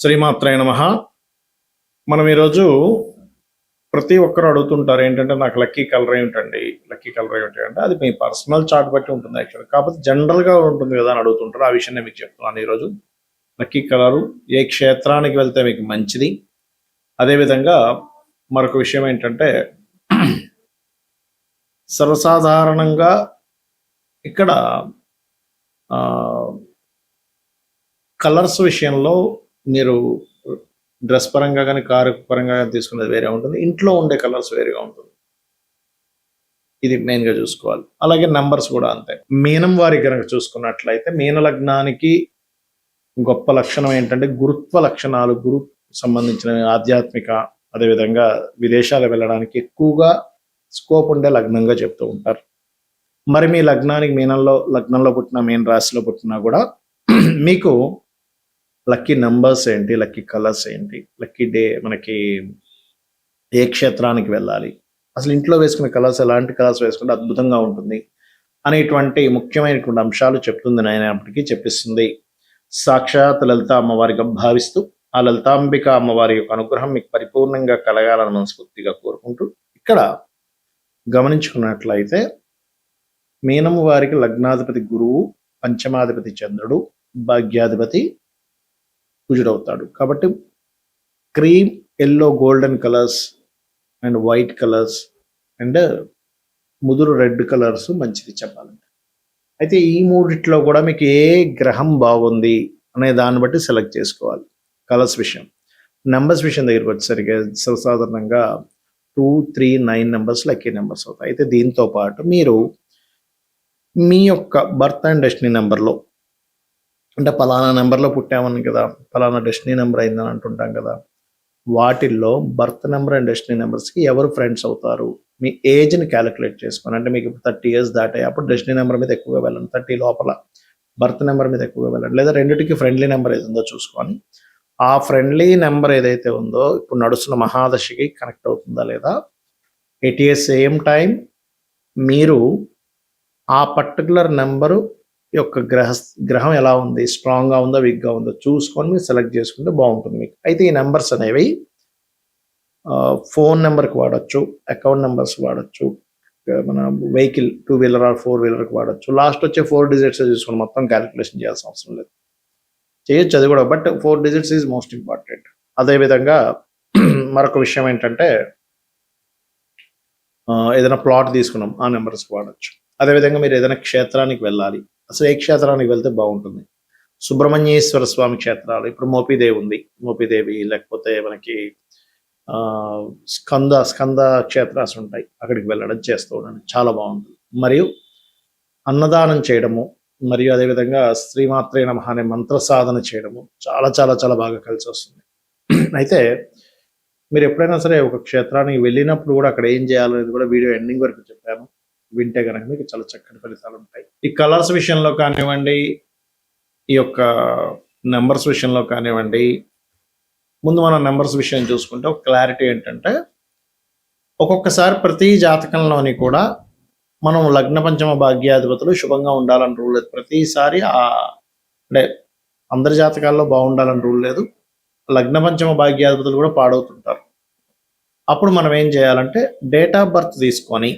శ్రీమాత్రే నమః. మనం ఈరోజు ప్రతి ఒక్కరు అడుగుతుంటారు ఏంటంటే, నాకు లక్కీ కలర్ ఏమిటండి, లక్కీ కలర్ ఏమిటి అంటే, అది మీ పర్సనల్ చార్ట్ బట్టి ఉంటుంది యాక్చువల్గా. కాకపోతే జనరల్గా ఉంటుంది కదా అని అడుగుతుంటారు. ఆ విషయం నేను మీకు చెప్తున్నాను ఈరోజు. లక్కీ కలరు ఏ క్షేత్రానికి వెళ్తే మీకు మంచిది. అదేవిధంగా మరొక విషయం ఏంటంటే, సర్వసాధారణంగా ఇక్కడ కలర్స్ విషయంలో మీరు డ్రెస్ పరంగా కానీ కారు పరంగా కానీ తీసుకునేది వేరే ఉంటుంది. ఇంట్లో ఉండే కలర్స్ వేరేగా ఉంటుంది. ఇది మెయిన్గా చూసుకోవాలి. అలాగే నంబర్స్ కూడా అంతే. మీనం వారి కనుక చూసుకున్నట్లయితే మీన లగ్నానికి గొప్ప లక్షణం ఏంటంటే గురుత్వ లక్షణాలు, గురు సంబంధించిన ఆధ్యాత్మిక, అదేవిధంగా విదేశాలు వెళ్ళడానికి ఎక్కువగా స్కోప్ ఉండే లగ్నంగా చెప్తూ ఉంటారు. మరి మీ లగ్నానికి లగ్నంలో పుట్టిన మీన రాశిలో పుట్టినా కూడా మీకు లక్కీ నంబర్స్ ఏంటి, లక్కీ కలర్స్ ఏంటి, లక్కీ డే మనకి ఏ క్షేత్రానికి వెళ్ళాలి, అసలు ఇంట్లో వేసుకునే కలర్స్ ఎలాంటి కలర్స్ వేసుకుంటే అద్భుతంగా ఉంటుంది అనేటువంటి ముఖ్యమైనటువంటి అంశాలు చెప్తుంది అయినప్పటికీ చెప్పిస్తుంది. సాక్షాత్ లలిత అమ్మవారిగా భావిస్తూ ఆ లలితాంబిక అమ్మవారి యొక్క అనుగ్రహం మీకు పరిపూర్ణంగా కలగాలని మనస్ఫూర్తిగా కోరుకుంటూ, ఇక్కడ గమనించుకున్నట్లయితే మీనము వారికి లగ్నాధిపతి గురువు, పంచమాధిపతి చంద్రుడు, భాగ్యాధిపతి కుజుడవుతాడు. కాబట్టి cream, yellow, golden colours and white colours and ముదురు రెడ్ కలర్స్ మంచిది చెప్పాలంటే. అయితే ఈ మూడిట్లో కూడా మీకు ఏ గ్రహం బాగుంది అనే దాన్ని బట్టి సెలెక్ట్ చేసుకోవాలి. కలర్స్ విషయం. నెంబర్స్ విషయం దగ్గరికి వచ్చేసరికి సర్వసాధారణంగా 2, 3, 9 నెంబర్స్ లక్కీ నెంబర్స్ అవుతాయి. అయితే దీంతో పాటు మీరు మీ యొక్క బర్త్ అండ్ డెస్టినీ నెంబర్లో, అంటే పలానా నెంబర్లో పుట్టామని కదా, పలానా డెస్టినీ నెంబర్ అయిందని అంటుంటాం కదా, వాటిల్లో బర్త్ నెంబర్ అండ్ డెస్టినీ నెంబర్స్కి ఎవరు ఫ్రెండ్స్ అవుతారు, మీ ఏజ్ని క్యాలిక్యులేట్ చేసుకొని, అంటే మీకు 30 years దాటాయి అప్పుడు డెస్టినీ నెంబర్ మీద ఎక్కువగా వెళ్ళండి, 30 లోపల బర్త్ నెంబర్ మీద ఎక్కువగా వెళ్ళండి, లేదా రెండింటికి ఫ్రెండ్లీ నెంబర్ ఏది ఉందో చూసుకొని ఆ ఫ్రెండ్లీ నెంబర్ ఏదైతే ఉందో ఇప్పుడు నడుస్తున్న మహాదశకి కనెక్ట్ అవుతుందా లేదా, ఎట్ ఏ సేమ్ టైం మీరు ఆ పర్టికులర్ నెంబరు యొక్క గ్రహం ఎలా ఉంది, స్ట్రాంగ్గా ఉందో వీక్గా ఉందో చూసుకొని మీరు సెలెక్ట్ చేసుకుంటే బాగుంటుంది మీకు. అయితే ఈ నెంబర్స్ అనేవి ఫోన్ నెంబర్కి వాడచ్చు, అకౌంట్ నెంబర్స్ వాడచ్చు, మన వెహికల్ 2-wheeler ఆర్ 4-wheelerకి వాడచ్చు. లాస్ట్ వచ్చే 4 digits చూసుకొని మొత్తం క్యాలిక్యులేషన్ చేయాల్సిన అవసరం లేదు, చేయొచ్చు అది కూడా, but 4 digits is most important. అదేవిధంగా మరొక విషయం ఏంటంటే, ఏదైనా ప్లాట్ తీసుకున్నాం ఆ నెంబర్స్కి వాడచ్చు. అదేవిధంగా మీరు ఏదైనా క్షేత్రానికి వెళ్ళాలి, అసలు ఏ క్షేత్రానికి వెళ్తే బాగుంటుంది. సుబ్రహ్మణ్యేశ్వర స్వామి క్షేత్రాలు, ఇప్పుడు మోపిదేవి ఉంది, మోపిదేవి, లేకపోతే మనకి స్కంద క్షేత్రాలు ఉంటాయి, అక్కడికి వెళ్ళడం చేస్తూ ఉండండి, చాలా బాగుంటుంది. మరియు అన్నదానం చేయడము, మరియు అదేవిధంగా శ్రీమాత్రే నమః అనే మంత్ర సాధన చేయడము చాలా చాలా చాలా బాగా కలిసి వస్తుంది. అయితే మీరు ఎప్పుడైనా సరే ఒక క్షేత్రానికి వెళ్ళినప్పుడు కూడా అక్కడ ఏం చేయాలనేది కూడా వీడియో ఎండింగ్ వరకు చెప్పాను, వింటే కనుక మీకు చాలా చక్కటి ఫలితాలు ఉంటాయి. ఈ కలర్స్ విషయంలో కానివ్వండి, ఈ యొక్క నెంబర్స్ విషయంలో కానివ్వండి, ముందు మనం నెంబర్స్ విషయం చూసుకుంటే ఒక క్లారిటీ ఏంటంటే, ఒక్కొక్కసారి ప్రతి జాతకంలోని కూడా మనం లగ్న పంచమ భాగ్యాధిపతులు శుభంగా ఉండాలని రూల్ లేదు. ప్రతిసారి అంటే అందరి జాతకాల్లో బాగుండాలని రూల్ లేదు. లగ్న పంచమ భాగ్యాధిపతులు కూడా పాడవుతుంటారు. అప్పుడు మనం ఏం చేయాలంటే డేట్ ఆఫ్ బర్త్ తీసుకొని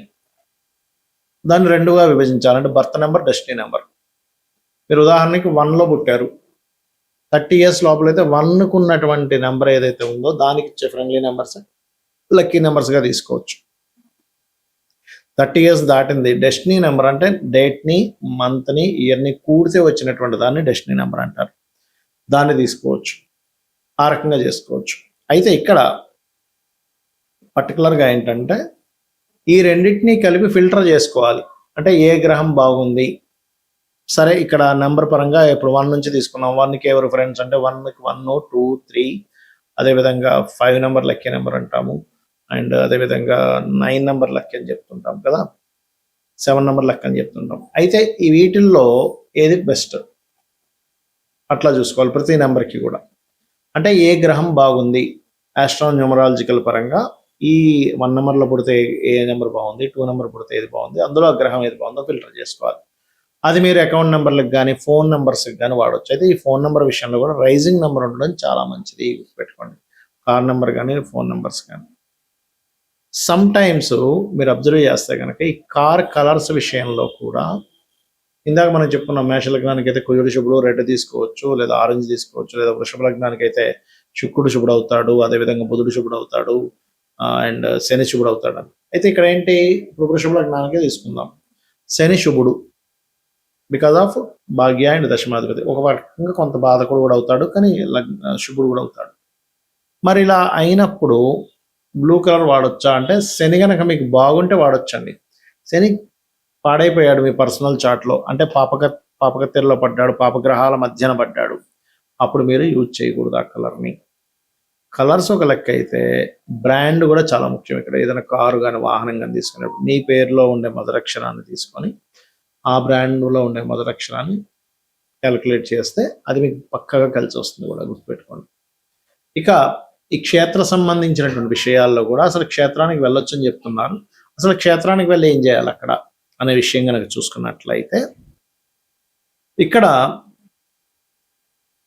దాన్ని 2గా విభజించాలంటే బర్త్ నెంబర్, డెస్టినీ నెంబర్. మీరు ఉదాహరణకి 1లో పుట్టారు, 30 years లోపల అయితే 1కు ఉన్నటువంటి నెంబర్ ఏదైతే ఉందో దానికి ఇచ్చే ఫ్రెండ్లీ నెంబర్స్ లక్కీ నెంబర్స్గా తీసుకోవచ్చు. 30 years దాటింది, డెస్టినీ నెంబర్ అంటే డేట్ని, మంత్ని, ఇయర్ని కూడితే వచ్చినటువంటి దాన్ని డెస్టినీ నెంబర్ అంటారు, దాన్ని తీసుకోవచ్చు. ఆ రకంగా చేసుకోవచ్చు. అయితే ఇక్కడ పర్టికులర్గా ఏంటంటే ఈ రెండింటినీ కలిపి ఫిల్టర్ చేసుకోవాలి. అంటే ఏ గ్రహం బాగుంది, సరే ఇక్కడ నెంబర్ పరంగా ఇప్పుడు 1 నుంచి తీసుకున్నాం, 1కి ఎవరు ఫ్రెండ్స్ అంటే 1కి 1, 2, 3, అదేవిధంగా 5 నెంబర్ లక్కీ నెంబర్ అంటాము, అండ్ అదేవిధంగా 9 నెంబర్ లక్కీ అని చెప్తుంటాం కదా, 7 నెంబర్ లక్కీ అని చెప్తుంటాం. అయితే ఈ వీటిల్లో ఏది బెస్ట్ అట్లా చూసుకోవాలి ప్రతి నెంబర్కి కూడా. అంటే ఏ గ్రహం బాగుంది ఆస్ట్రోన్యూమరాలజికల్ పరంగా, ఈ 1 నెంబర్లో పుడితే ఏ నెంబర్ బాగుంది, 2 నెంబర్ పుడితే ఏది బాగుంది, అందులో ఆ గ్రహం ఏది బాగుందో ఫిల్టర్ చేసుకోవాలి. అది మీరు అకౌంట్ నెంబర్లకు కానీ ఫోన్ నెంబర్స్కి కానీ వాడవచ్చు. అయితే ఈ ఫోన్ నెంబర్ విషయంలో కూడా రైజింగ్ నెంబర్ ఉండడం చాలా మంచిది, గుర్తుపెట్టుకోండి. కార్ నెంబర్ కానీ ఫోన్ నెంబర్స్ కానీ. సమ్ టైమ్స్ మీరు అబ్జర్వ్ చేస్తే కనుక ఈ కార్ కలర్స్ విషయంలో కూడా ఇందాక మనం చెప్పుకున్నాం, మేష లగ్నానికి అయితే కుజుడు శుభుడు రెడ్ తీసుకోవచ్చు, లేదా ఆరెంజ్ తీసుకోవచ్చు, లేదా వృషభ లగ్నానికి అయితే శుక్రుడు శుభుడు అవుతాడు, అదేవిధంగా బుధుడు శుభుడు అవుతాడు, అండ్ శని శుభుడు అవుతాడు అని. అయితే ఇక్కడ ఏంటి, ఇప్పుడు వృషభ లగ్నానికే తీసుకుందాం. శని శుభుడు బికాజ్ ఆఫ్ భాగ్య అండ్ దశమాధిపతి, ఒక రకంగా కొంత బాధకుడు కూడా అవుతాడు, కానీ శుభుడు కూడా అవుతాడు. మరి ఇలా అయినప్పుడు బ్లూ కలర్ వాడొచ్చా అంటే, శని కనుక మీకు బాగుంటే వాడొచ్చండి. శని పాడైపోయాడు మీ పర్సనల్ చార్ట్లో, అంటే పాపకత్తెరలో పడ్డాడు, పాపగ్రహాల మధ్యన పడ్డాడు, అప్పుడు మీరు యూజ్ చేయకూడదు ఆ కలర్ని. కలర్స్ ఒక లెక్క అయితే బ్రాండ్ కూడా చాలా ముఖ్యం. ఇక్కడ ఏదైనా కారు కానీ వాహనం కానీ తీసుకునేప్పుడు మీ పేరులో ఉండే మొదలక్షరాన్ని తీసుకొని ఆ బ్రాండ్లో ఉండే మొదలక్షరాన్ని క్యాలిక్యులేట్ చేస్తే అది మీకు పక్కగా కలిసి వస్తుంది కూడా, గుర్తుపెట్టుకోండి. ఇక ఈ క్షేత్ర సంబంధించినటువంటి విషయాల్లో కూడా అసలు క్షేత్రానికి వెళ్ళొచ్చు అని చెప్తున్నారు. అసలు క్షేత్రానికి వెళ్ళి ఏం చేయాలి అక్కడ అనే విషయం కనుక చూసుకున్నట్లయితే, ఇక్కడ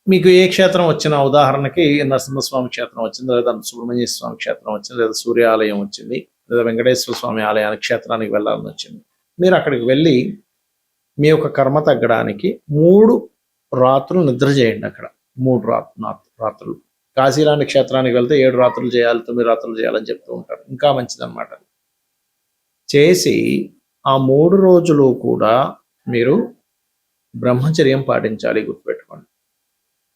మీకు ఏ క్షేత్రం వచ్చిన, ఉదాహరణకి నరసింహస్వామి క్షేత్రం వచ్చింది, లేదా సుబ్రహ్మణ్య స్వామి క్షేత్రం వచ్చింది, లేదా సూర్య ఆలయం వచ్చింది, లేదా వెంకటేశ్వర స్వామి ఆలయానికి క్షేత్రానికి వెళ్ళాలని వచ్చింది. మీరు అక్కడికి వెళ్ళి మీ యొక్క కర్మ తగ్గడానికి 3 రాత్రులు నిద్ర చేయండి. అక్కడ 3 రాత్రులు. కాశీ లాంటి క్షేత్రానికి వెళ్తే 7 రాత్రులు చేయాలి, 9 రాత్రులు చేయాలని చెప్తూ ఉంటారు, ఇంకా మంచిదన్నమాట. చేసి ఆ 3 రోజులు కూడా మీరు బ్రహ్మచర్యం పాటించాలి, గుర్తుపెట్టుకోండి.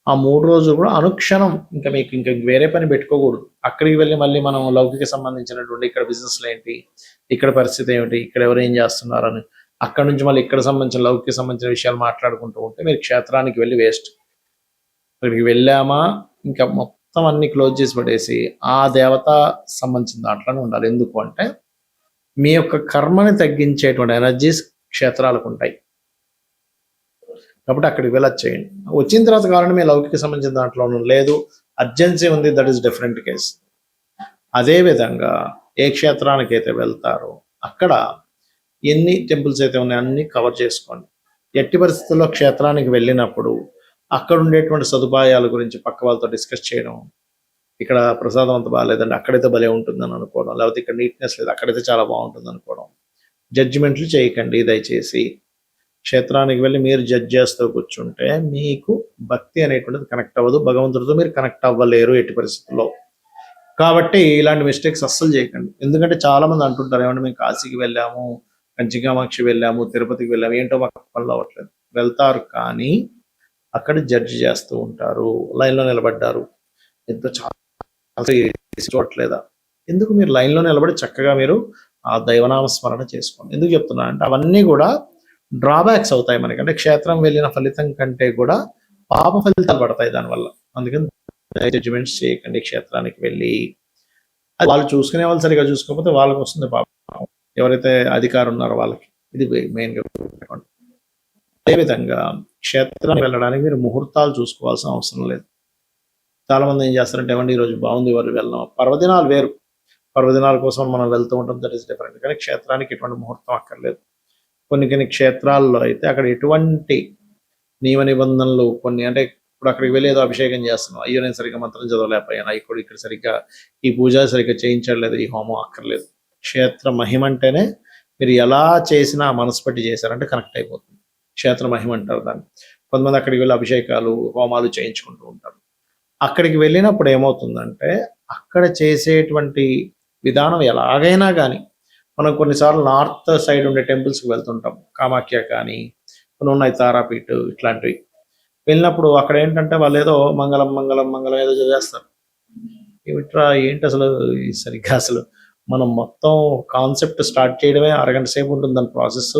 ఆ 3 రోజులు కూడా అనుక్షణం ఇంకా మీకు ఇంకా వేరే పని పెట్టుకోకూడదు. అక్కడికి వెళ్ళి మళ్ళీ మనం లౌకిక సంబంధించినటువంటి ఇక్కడ బిజినెస్లు ఏంటి, ఇక్కడ పరిస్థితి ఏమిటి, ఇక్కడ ఎవరు ఏం చేస్తున్నారని, అక్కడ నుంచి మళ్ళీ ఇక్కడ సంబంధించిన లౌకిక సంబంధించిన విషయాలు మాట్లాడుకుంటూ ఉంటే మీరు క్షేత్రానికి వెళ్ళి వేస్ట్. అక్కడికి వెళ్ళామా ఇంకా మొత్తం అన్ని క్లోజ్ చేసి పడేసి ఆ దేవత సంబంధించిన దాంట్లోనే ఉండాలి. ఎందుకు అంటే మీ యొక్క కర్మని తగ్గించేటువంటి ఎనర్జీస్ క్షేత్రాలకు ఉంటాయి, కాబట్టి అక్కడికి వెళ్ళొచ్చేయండి. వచ్చిన తర్వాత కావాలంటే మీ లౌకిక సంబంధించిన దాంట్లో లేదు, అర్జెన్సీ ఉంది, దట్ ఈస్ డిఫరెంట్ కేస్. అదేవిధంగా ఏ క్షేత్రానికి అయితే వెళ్తారో అక్కడ ఎన్ని టెంపుల్స్ అయితే ఉన్నాయో అన్ని కవర్ చేసుకోండి. ఎట్టి పరిస్థితుల్లో క్షేత్రానికి వెళ్ళినప్పుడు అక్కడ ఉండేటువంటి సదుపాయాల గురించి పక్క వాళ్ళతో డిస్కస్ చేయడం, ఇక్కడ ప్రసాదం అంత బాగాలేదండి, అక్కడైతే భలే ఉంటుందని అనుకోవడం, లేకపోతే ఇక్కడ నీట్నెస్ లేదు, అక్కడైతే చాలా బాగుంటుంది అనుకోవడం. జడ్జిమెంట్లు చేయకండి దయచేసి. క్షేత్రానికి వెళ్ళి మీరు జడ్జ్ చేస్తూ కూర్చుంటే మీకు భక్తి అనేటువంటిది కనెక్ట్ అవ్వదు, భగవంతుడితో మీరు కనెక్ట్ అవ్వలేరు ఎట్టి పరిస్థితుల్లో. కాబట్టి ఇలాంటి మిస్టేక్స్ అస్సలు చేయకండి. ఎందుకంటే చాలా మంది అంటుంటారు, ఏమంటే మేము కాశీకి వెళ్ళాము, కంచికామాక్షి వెళ్ళాము, తిరుపతికి వెళ్ళాము, ఏంటో మాకు పనులు అవ్వట్లేదు. వెళ్తారు కానీ అక్కడ జడ్జి చేస్తూ ఉంటారు, లైన్లో నిలబడ్డారు, ఎంతో చాలా చూడట్లేదా. ఎందుకు మీరు లైన్లో నిలబడి చక్కగా మీరు ఆ దైవనామ స్మరణ చేసుకోండి. ఎందుకు చెప్తున్నా అంటే అవన్నీ కూడా డ్రాబ్యాక్స్ అవుతాయి మనకి. అంటే క్షేత్రం వెళ్ళిన ఫలితం కంటే కూడా పాప ఫలితాలు పడతాయి దానివల్ల. అందుకని జడ్జిమెంట్స్ చేయకండి క్షేత్రానికి వెళ్ళి. వాళ్ళు చూసుకునే వాళ్ళు సరిగా చూసుకోకపోతే వాళ్ళకి వస్తుంది పాపం, ఎవరైతే అధికారం ఉన్నారో వాళ్ళకి. ఇది మెయిన్గా. అదేవిధంగా క్షేత్రానికి వెళ్ళడానికి మీరు ముహూర్తాలు చూసుకోవాల్సిన అవసరం లేదు. చాలా మంది ఏం చేస్తారంటే, ఏమండి ఈరోజు బాగుంది, ఎవరు వెళ్ళాం. పర్వదినాలు వేరు, పర్వదినాల కోసం మనం వెళ్తూ ఉంటాం, దట్ ఈస్ డిఫరెంట్. కానీ క్షేత్రానికి ఎటువంటి ముహూర్తం అక్కర్లేదు. కొన్ని క్షేత్రాల్లో అయితే అక్కడ ఎటువంటి నియమ నిబంధనలు కొన్ని, అంటే ఇప్పుడు అక్కడికి వెళ్ళి ఏదో అభిషేకం చేస్తున్నాం, అయ్యో నేను సరిగ్గా మంత్రం చదవలేకపోయాను, ఇక్కడ సరిగ్గా ఈ పూజ సరిగ్గా చేయించలేదు, ఈ హోమం అక్కర్లేదు. క్షేత్ర మహిమ అంటేనే మీరు ఎలా చేసినా మనసు పెట్టి చేశారంటే కనెక్ట్ అయిపోతుంది. క్షేత్ర మహిమ అంటారు దాన్ని. కొంతమంది అక్కడికి వెళ్ళి అభిషేకాలు హోమాలు చేయించుకుంటూ ఉంటారు. అక్కడికి వెళ్ళినప్పుడు ఏమవుతుందంటే అక్కడ చేసేటువంటి విధానం ఎలాగైనా కానీ, మనం కొన్నిసార్లు నార్త్ సైడ్ ఉండే టెంపుల్స్కి వెళ్తుంటాం, కామాఖ్య కానీ కొన్ని ఉన్నాయి, తారాపీఠ్ ఇట్లాంటివి. వెళ్ళినప్పుడు అక్కడ ఏంటంటే వాళ్ళు ఏదో మంగళం మంగళం మంగళం ఏదో చేస్తారు. ఏమిట్రా ఏంటి అసలు సరిగ్గా, అసలు మనం మొత్తం కాన్సెప్ట్ స్టార్ట్ చేయడమే అరగంట సేపు ఉంటుంది దాని ప్రాసెస్.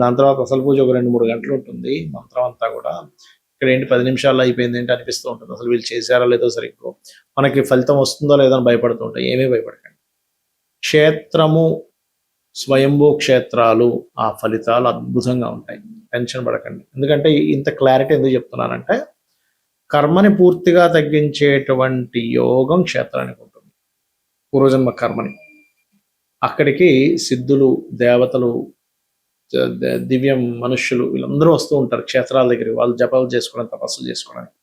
దాని తర్వాత అసలు పూజ ఒక 2-3 గంటలు ఉంటుంది, మంత్రం అంతా కూడా. ఇక్కడ ఏంటి 10 నిమిషాల్లో అయిపోయింది ఏంటి అనిపిస్తూ ఉంటుంది. అసలు వీళ్ళు చేశారా లేదో సరిగ్గా, మనకి ఫలితం వస్తుందో లేదో అని భయపడుతూ ఉంటాయి. ఏమీ భయపడకండి. క్షేత్రము, స్వయంభూ క్షేత్రాలు, ఆ ఫలితాలు అద్భుతంగా ఉంటాయి, టెన్షన్ పడకండి. ఎందుకంటే ఇంత క్లారిటీ ఎందుకు చెప్తున్నానంటే, కర్మని పూర్తిగా తగ్గించేటువంటి యోగం క్షేత్రానికి ఉంటుంది, పూర్వజన్మ కర్మని. అక్కడికి సిద్ధులు, దేవతలు దివ్యం మనుష్యులు వీళ్ళందరూ వస్తూ ఉంటారు క్షేత్రాల దగ్గరికి. వాళ్ళు జపాలు చేసుకోవడం, తపస్సులు చేసుకోవడానికి.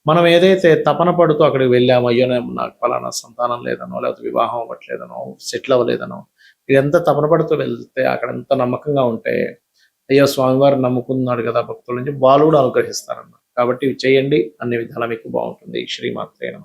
మనం ఏదైతే తపన పడుతూ అక్కడికి వెళ్ళామో, అయ్యో నాకు పలానా సంతానం లేదనో, లేకపోతే వివాహం అవ్వట్లేదనో, సెటిల్ అవ్వలేదనో, ఇదంతా తపన పడుతూ వెళ్తే అక్కడ ఎంత నమ్మకంగా ఉంటే, అయ్యో స్వామివారు నమ్ముకున్నాడు కదా భక్తుల నుంచి, వాళ్ళు కూడా అనుగ్రహిస్తారన్నమాట. కాబట్టి ఇవి చేయండి, అన్ని విధాలా మీకు బాగుంటుంది. శ్రీమాత్రే నమః.